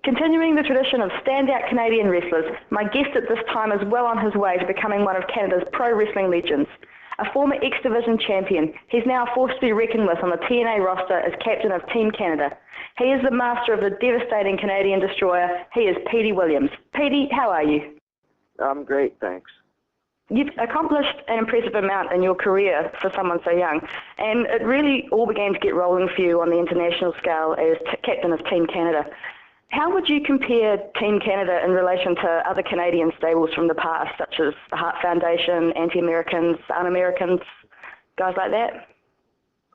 Continuing the tradition of standout Canadian wrestlers, my guest at this time is well on his way to becoming one of Canada's pro wrestling legends. A former X Division champion, he's now a force to be reckoned with on the TNA roster as captain of Team Canada. He is the master of the devastating Canadian destroyer. He is Petey Williams. Petey, how are you? I'm great, thanks. You've accomplished an impressive amount in your career for someone so young, and it really all began to get rolling for you on the international scale as captain of Team Canada. How would you compare Team Canada in relation to other Canadian stables from the past, such as the Heart Foundation, Anti-Americans, Un-Americans, guys like that?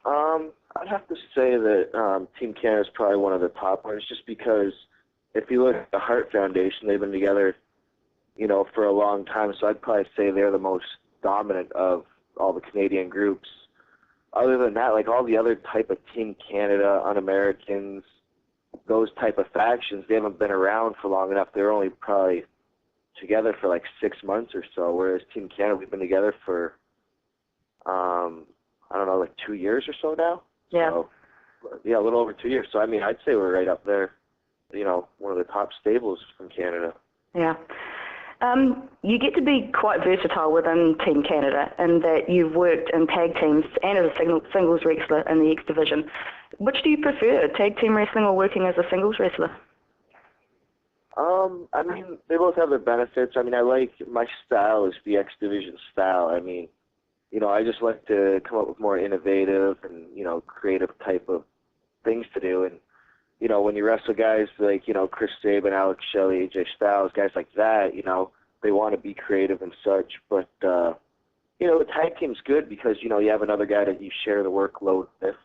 I'd have to say that Team Canada is probably one of the top ones, just because if you look at the Heart Foundation, they've been together, for a long time, so I'd probably say they're the most dominant of all the Canadian groups. Other than that, like all the other type of Team Canada, Un-Americans, those type of factions, they haven't been around for long enough. They're only probably together for like 6 months or so, whereas Team Canada, we've been together for, I don't know, like 2 years or so now. Yeah. So, yeah, a little over 2 years. So, I mean, I'd say we're right up there, one of the top stables from Canada. Yeah. You get to be quite versatile within Team Canada in that you've worked in tag teams and as a singles wrestler in the X Division. Which do you prefer, tag team wrestling or working as a singles wrestler? I mean, they both have their benefits. I mean, my style is the X Division style. I mean, I just like to come up with more innovative and, creative type of things to do. And, when you wrestle guys like, Chris Sabin, Alex Shelley, AJ Styles, guys like that, they want to be creative and such. But, the tag team's good because, you have another guy that you share the workload with.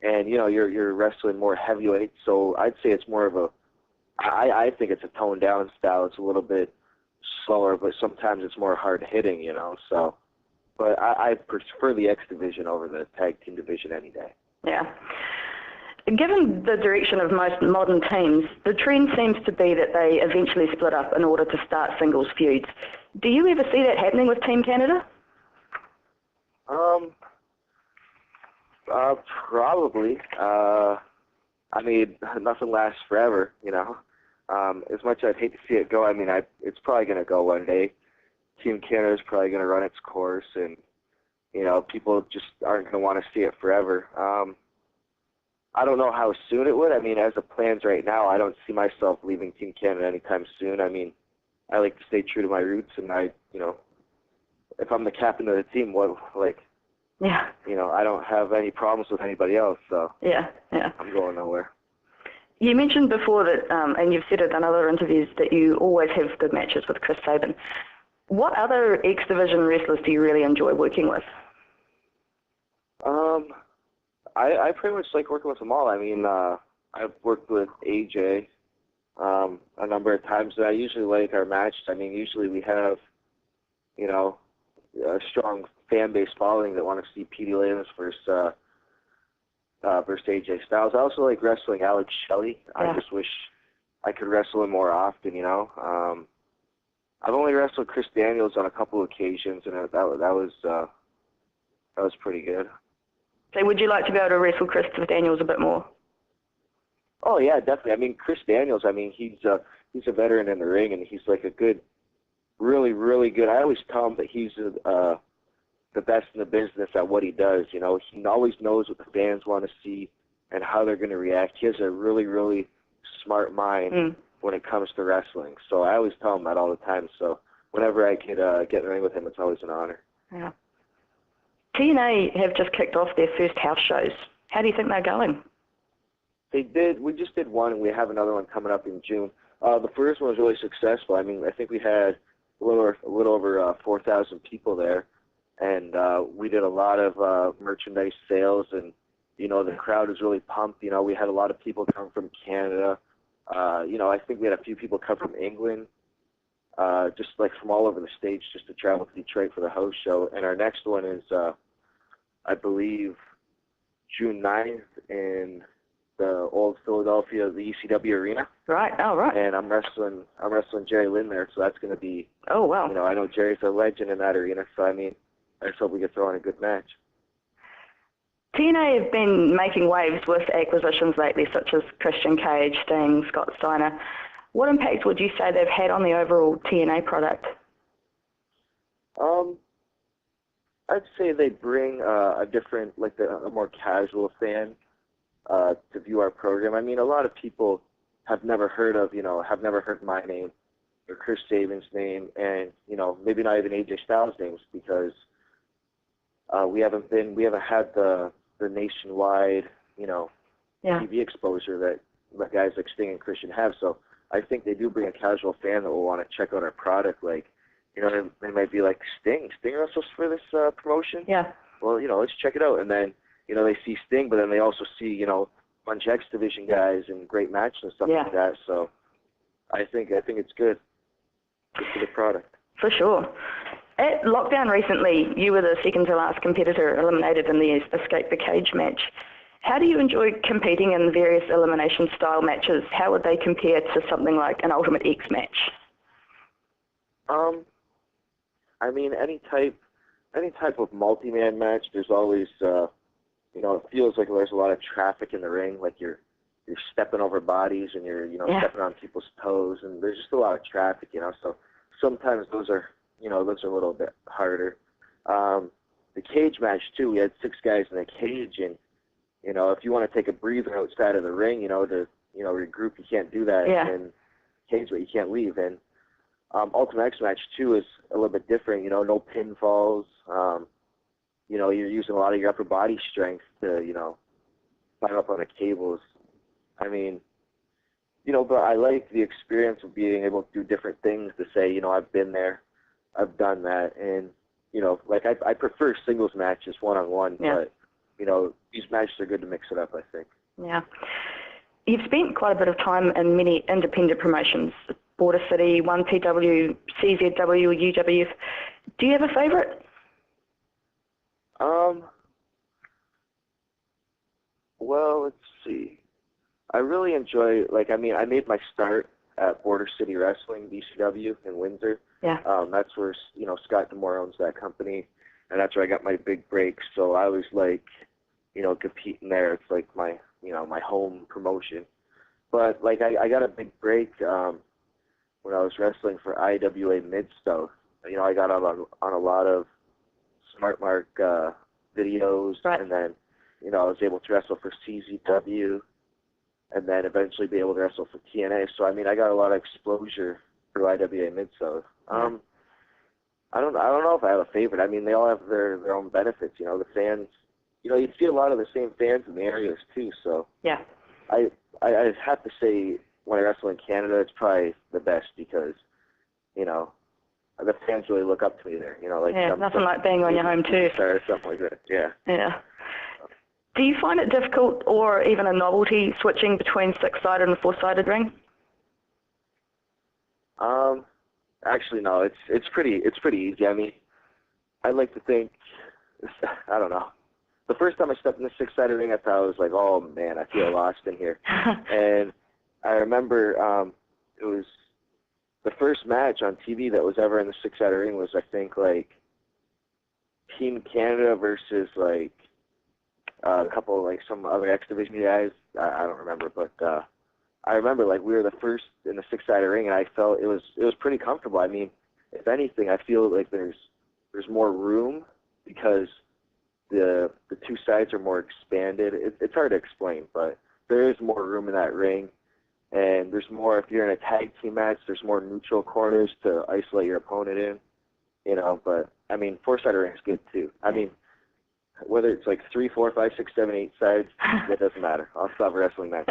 And, you're wrestling more heavyweight. So I'd say it's more of I think it's a toned down style. It's a little bit slower, but sometimes it's more hard hitting, so. But I prefer the X Division over the tag team division any day. Yeah. Given the direction of most modern teams, the trend seems to be that they eventually split up in order to start singles feuds. Do you ever see that happening with Team Canada? Probably. I mean, nothing lasts forever, As much as I'd hate to see it go, I mean, it's probably going to go one day. Team Canada is probably going to run its course, and, people just aren't going to want to see it forever. I don't know how soon it would. I mean, as it plans right now, I don't see myself leaving Team Canada anytime soon. I mean, I like to stay true to my roots, and if I'm the captain of the team, yeah. I don't have any problems with anybody else, so yeah. I'm going nowhere. You mentioned before that, and you've said it in other interviews, that you always have good matches with Chris Sabin. What other X Division wrestlers do you really enjoy working with? I pretty much like working with them all. I mean, I've worked with AJ a number of times, and I usually like our matches. I mean, usually we have, a strong fan base following that want to see Petey Williams versus AJ Styles. I also like wrestling Alex Shelley. Yeah. I just wish I could wrestle him more often, I've only wrestled Chris Daniels on a couple of occasions, and that was pretty good. So would you like to be able to wrestle Chris Daniels a bit more? Oh yeah, definitely. I mean, Chris Daniels. I mean, he's a veteran in the ring, and he's like a good, really, really good. I always tell him that he's the best in the business at what he does. He always knows what the fans want to see and how they're going to react. He has a really, really smart mind when it comes to wrestling. So I always tell him that all the time. So whenever I could get in the ring with him, it's always an honor. Yeah. TNA have just kicked off their first house shows. How do you think they're going? They did. We just did one, and we have another one coming up in June. The first one was really successful. I mean, I think we had a little over 4,000 people there, and we did a lot of merchandise sales, and the crowd was really pumped. We had a lot of people come from Canada. I think we had a few people come from England, just like from all over the States, just to travel to Detroit for the house show. And our next one is, I believe, June 9th in the old Philadelphia, the ECW arena. Right. Oh, right. And I'm wrestling Jerry Lynn there, so that's going to be. Oh, wow. I know Jerry's a legend in that arena, so I mean, I just hope we get thrown a good match. TNA have been making waves with acquisitions lately, such as Christian Cage, Sting, Scott Steiner. What impact would you say they've had on the overall TNA product? I'd say they bring a different, like a more casual fan to view our program. I mean, a lot of people have never heard my name or Chris Sabin's name, and maybe not even AJ Styles' names, because we haven't had the nationwide TV exposure that guys like Sting and Christian have. So I think they do bring a casual fan that will want to check out our product. Like, they might be like, Sting wrestles for this promotion? Yeah. Well, let's check it out. And then, they see Sting, but then they also see, a bunch of X Division guys and great matches and stuff like that. So I think it's good for the product. For sure. At Lockdown recently, you were the second to last competitor eliminated in the Escape the Cage match. How do you enjoy competing in various elimination style matches? How would they compare to something like an Ultimate X match? I mean, any type of multi-man match, there's always, it feels like there's a lot of traffic in the ring, like you're stepping over bodies and you're, stepping on people's toes, and there's just a lot of traffic, so sometimes those are a little bit harder. The cage match too, we had 6 guys in the cage, and, if you want to take a breather outside of the ring, to regroup, you can't do that. Yeah. And cage, but you can't leave. And Ultimate X match too is a little bit different. No pinfalls. You're using a lot of your upper body strength to climb up on the cables. I mean, but I like the experience of being able to do different things, to say, I've been there, I've done that, and like I prefer singles matches one-on-one, but these matches are good to mix it up, I think. Yeah. You've spent quite a bit of time in many independent promotions, Border City, 1PW, CZW, UWF. Do you have a favourite? Well, let's see. I really enjoy, I made my start at Border City Wrestling, BCW, in Windsor. Yeah. That's where, Scott D'Amore owns that company, and that's where I got my big break. So I was competing there. It's like my home promotion. But I got a big break when I was wrestling for IWA Mid-South. I got on a lot of Smart Mark videos, right. And then I was able to wrestle for CZW, and then eventually be able to wrestle for TNA. So I got a lot of exposure through IWA Mid-South. Yeah. I don't know if I have a favorite. They all have their own benefits. The fans, you see a lot of the same fans in the areas too. So yeah, I have to say, when I wrestle in Canada, it's probably the best, because the fans really look up to me there. Nothing like being on your home turf or something like that. Yeah. Yeah. Do you find it difficult, or even a novelty, switching between 6-sided and 4-sided ring? Actually, no. It's pretty easy. I like to think, I don't know. The first time I stepped in the 6-sided ring, I thought, I was like, oh man, I feel lost in here. And I remember it was the first match on TV that was ever in the 6-sided ring was, I think, Team Canada versus a couple some other X Division guys. I don't remember, but I remember we were the first in the 6-sided ring, and I felt it was pretty comfortable. If anything, I feel like there's more room, because the 2 sides are more expanded. It's hard to explain, but there is more room in that ring, and there's more, if you're in a tag team match, there's more neutral corners to isolate your opponent in, but 4-sided ring is good too. Whether it's 3, 4, 5, 6, 7, 8 sides, it doesn't matter. I'll stop wrestling match.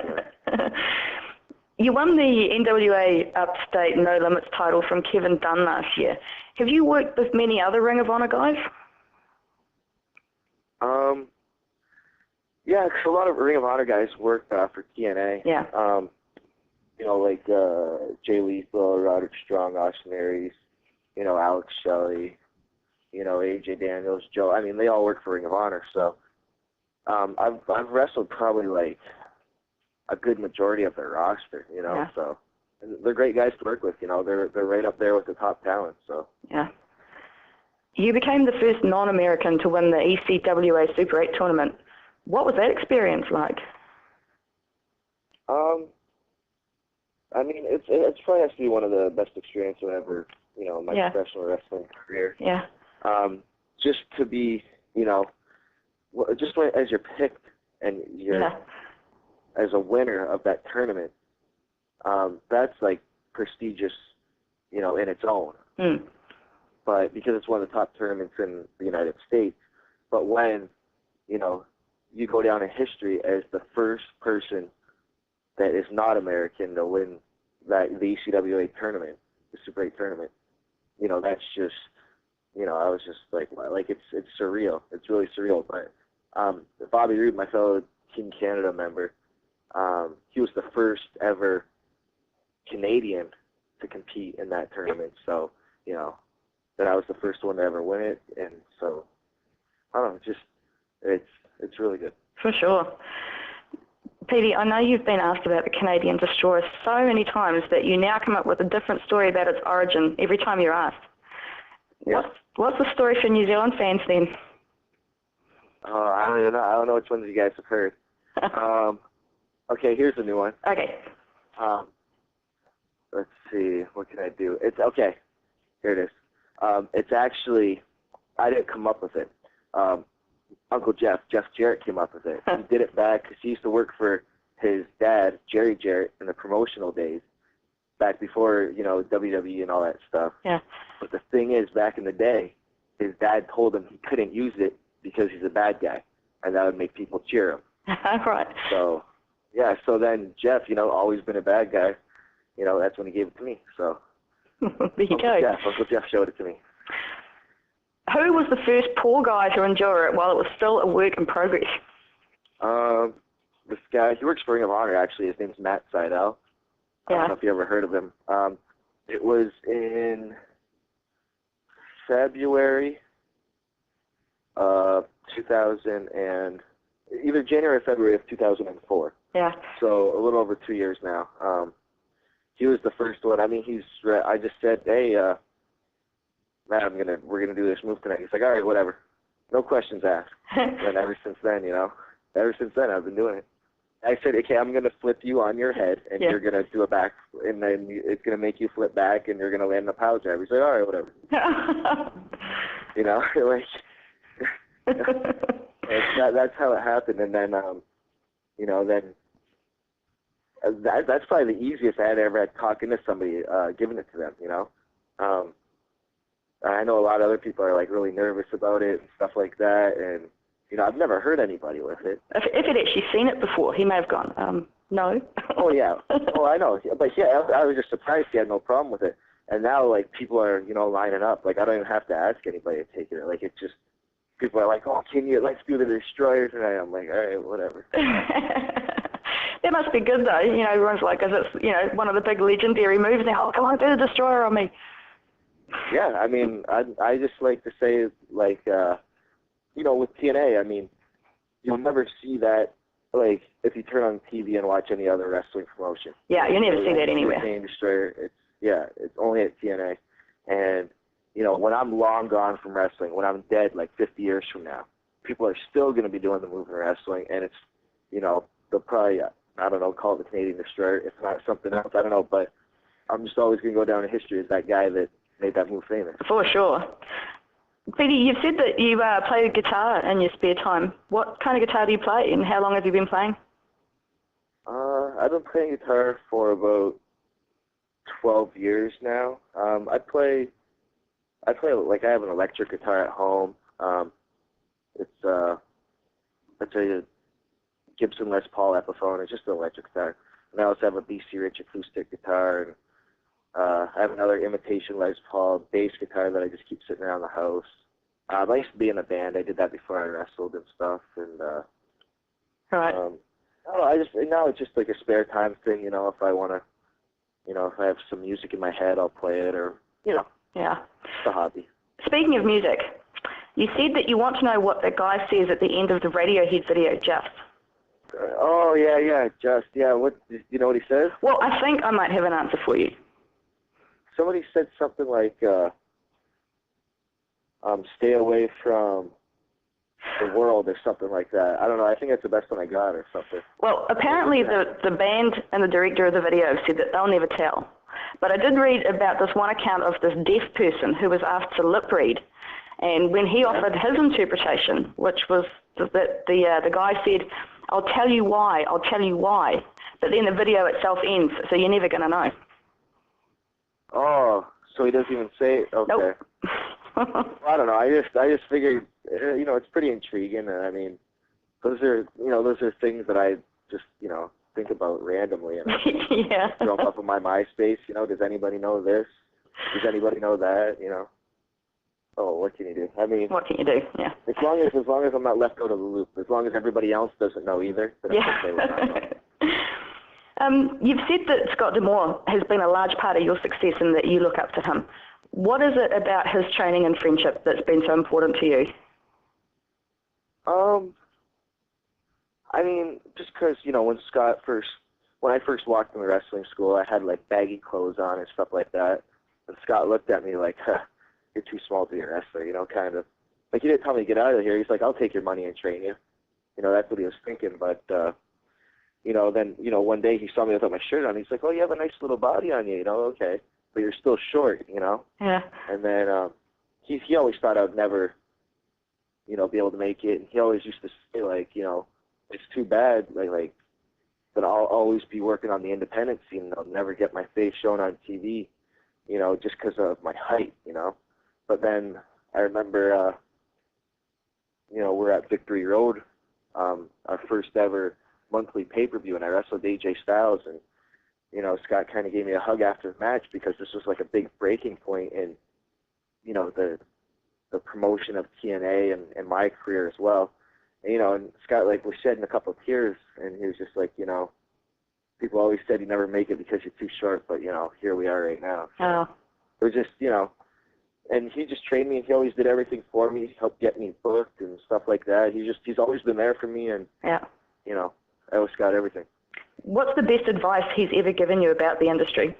You won the NWA Upstate No Limits title from Kevin Dunn last year. Have you worked with many other Ring of Honor guys? Yeah, 'cause a lot of Ring of Honor guys work for TNA. Yeah. Jay Lethal, Roderick Strong, Austin Aries, Alex Shelley, AJ Daniels, Joe. They all work for Ring of Honor. So I've wrestled probably a good majority of their roster, Yeah. So and they're great guys to work with. They're right up there with the top talent. So yeah. You became the first non-American to win the ECWA Super 8 tournament. What was that experience like? I mean, it's probably has to be one of the best experiences I've ever, in my professional wrestling career. Yeah. Just to be, just as you're picked and you're as a winner of that tournament, that's like prestigious, in its own. Mm. But because it's one of the top tournaments in the United States, but when, you go down in history as the first person that is not American to win the ECWA tournament, the Super 8 tournament, that's just, I was just like it's surreal. It's really surreal. But Bobby Roode, my fellow Team Canada member, he was the first ever Canadian to compete in that tournament. So, that I was the first one to ever win it. And so, I don't know, just, it's really good. For sure. Petey, I know you've been asked about the Canadian Destroyer so many times that you now come up with a different story about its origin every time you're asked. Yeah. What's the story for New Zealand fans then? I don't even know. I don't know which ones you guys have heard. Okay, here's a new one. Okay. Let's see. What can I do? It's okay. Here it is. It's actually, I didn't come up with it. Uncle Jeff Jarrett came up with it. He did it back because he used to work for his dad, Jerry Jarrett, in the promotional days, back before, WWE and all that stuff. Yeah. But the thing is, back in the day, his dad told him he couldn't use it because he's a bad guy, and that would make people cheer him. Right. So, yeah, so then Jeff, always been a bad guy, that's when he gave it to me. So, there you go. Uncle Jeff showed it to me. Who was the first poor guy to endure it while it was still a work in progress? This guy, he works for Ring of Honor, actually. His name's Matt Seidel. I don't know if you ever heard of him. It was in February 2000 and either January or February of 2004. Yeah. So a little over 2 years now. He was the first one. I mean, I just said, hey, Matt, we're gonna do this move tonight. He's like, all right, whatever. No questions asked. And ever since then, I've been doing it. I said, okay, I'm going to flip you on your head, and you're going to do a back, and then it's going to make you flip back, and you're going to land in a power driver. He's like, all right, whatever. That's how it happened. And then, that's probably the easiest I had ever had talking to somebody, giving it to them, I know a lot of other people are, really nervous about it and stuff like that, and I've never heard anybody with it. If he'd actually seen it before, he may have gone, no. Oh, yeah. Oh, I know. But, yeah, I was just surprised he had no problem with it. And now, people are, lining up. I don't even have to ask anybody to take it. It's just, people are like, oh, let's do the Destroyer tonight. I'm like, all right, whatever. That must be good, though. Everyone's like, because it's, one of the big legendary moves. Now, oh, come on, do the Destroyer on me. Yeah, I mean, I just like to say, with TNA, I mean, you'll never see that, if you turn on TV and watch any other wrestling promotion. Yeah, you never see that anywhere. Destroyer, it's only at TNA. And, when I'm long gone from wrestling, when I'm dead, 50 years from now, people are still going to be doing the move in wrestling, and it's, they'll probably, I don't know, call it the Canadian Destroyer, if not something else, I don't know, but I'm just always going to go down in history as that guy that made that move famous. For sure. Petey, you've said that you play the guitar in your spare time. What kind of guitar do you play, and how long have you been playing? I've been playing guitar for about 12 years now. I have an electric guitar at home. It's a Gibson Les Paul Epiphone. It's just an electric guitar. And I also have a BC Rich acoustic guitar, and I have another imitation Les Paul bass guitar that I just keep sitting around the house. I used to be in a band. I did that before I wrestled and stuff. And right. Now it's just a spare time thing. If I want to, if I have some music in my head, I'll play it, or Yeah. It's a hobby. Speaking of music, you said that you want to know what the guy says at the end of the Radiohead video, Just. Oh yeah, Just. Yeah. What? You know what he says? Well, I think I might have an answer for you. Somebody said something like, stay away from the world or something like that. I don't know. I think that's the best one I got or something. Well, apparently the band and the director of the video said that they'll never tell. But I did read about this one account of this deaf person who was asked to lip read, and when he offered his interpretation, which was that the guy said, "I'll tell you why, I'll tell you why," but then the video itself ends, so you're never going to know. Oh, so he doesn't even say it? Okay. Nope. I don't know. I just figured, it's pretty intriguing. And I mean, those are things that I just, think about randomly. And yeah. throw them up on my MySpace. Does anybody know this? Does anybody know that? Oh, what can you do? I mean, what can you do? Yeah. As long as I'm not left out of the loop, as long as everybody else doesn't know either, then I'm okay with that. You've said that Scott D'Amore has been a large part of your success and that you look up to him. What is it about his training and friendship that's been so important to you? I mean, just because, when I first walked in the wrestling school, I had, like, baggy clothes on and stuff like that. And Scott looked at me like, you're too small to be a wrestler, kind of. Like, he didn't tell me to get out of here. He's like, I'll take your money and train you. That's what he was thinking. But, then, one day he saw me without my shirt on. He's like, oh, you have a nice little body on you, okay. But you're still short, Yeah. And then he always thought I would never, be able to make it. And he always used to say, like, it's too bad, like that I'll always be working on the independent scene and I'll never get my face shown on TV, just because of my height, But then I remember, we're at Victory Road, our first ever monthly pay-per-view, and I wrestled AJ Styles, and Scott kind of gave me a hug after the match because this was like a big breaking point in, the promotion of TNA and my career as well. And, and Scott was shedding a couple of tears, and he was just like, people always said you never make it because you're too short, but here we are right now. So Oh. We're just, and he just trained me, and he always did everything for me, helped get me booked and stuff like that. He's always been there for me, and Yeah. I always got everything. What's the best advice he's ever given you about the industry?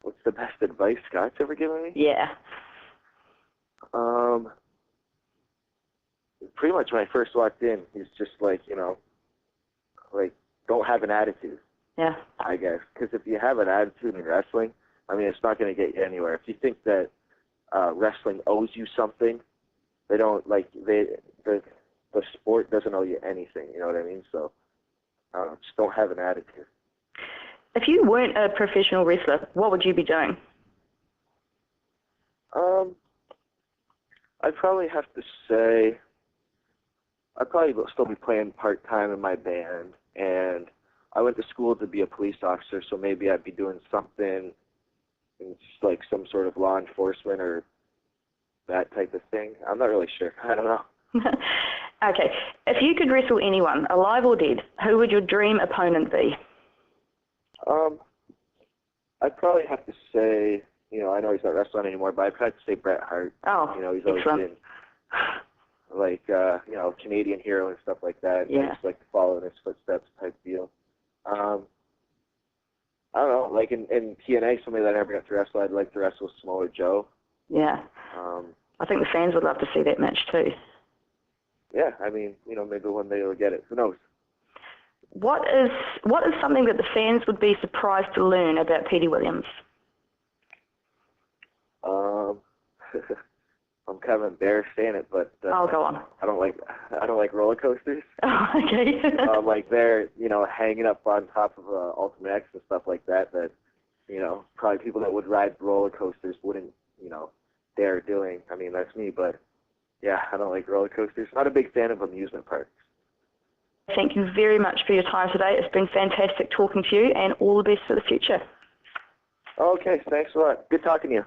What's the best advice Scott's ever given me? Yeah. Pretty much when I first walked in, he's just like, don't have an attitude. Yeah. I guess, because if you have an attitude in wrestling, I mean, it's not going to get you anywhere. If you think that wrestling owes you something, they don't the sport doesn't owe you anything. You know what I mean? So just don't have an attitude. If you weren't a professional wrestler, what would you be doing? I'd probably have to say I'd probably still be playing part-time in my band, and I went to school to be a police officer, so maybe I'd be doing something in like some sort of law enforcement or that type of thing. I'm not really sure. I don't know. Okay. If you could wrestle anyone, alive or dead, who would your dream opponent be? I'd probably have to say, I know he's not wrestling anymore, but I'd probably have to say Bret Hart. Oh, he's always excellent. been, Canadian hero and stuff like that. Yeah. I just like to follow in his footsteps type deal. I don't know, like in TNA, somebody that I never got to wrestle, I'd like to wrestle Samoa Joe. Yeah. I think the fans would love to see that match too. Yeah, I mean, maybe one day they'll get it. Who knows? What is something that the fans would be surprised to learn about Petey Williams? I'm kind of embarrassed saying it, but Oh, go on. I don't like roller coasters. Oh, okay. Like they're hanging up on top of Ultimate X and stuff like that. That probably people that would ride roller coasters wouldn't dare doing. I mean, that's me, but yeah, I don't like roller coasters. Not a big fan of amusement parks. Thank you very much for your time today. It's been fantastic talking to you, and all the best for the future. Okay, thanks a lot. Good talking to you.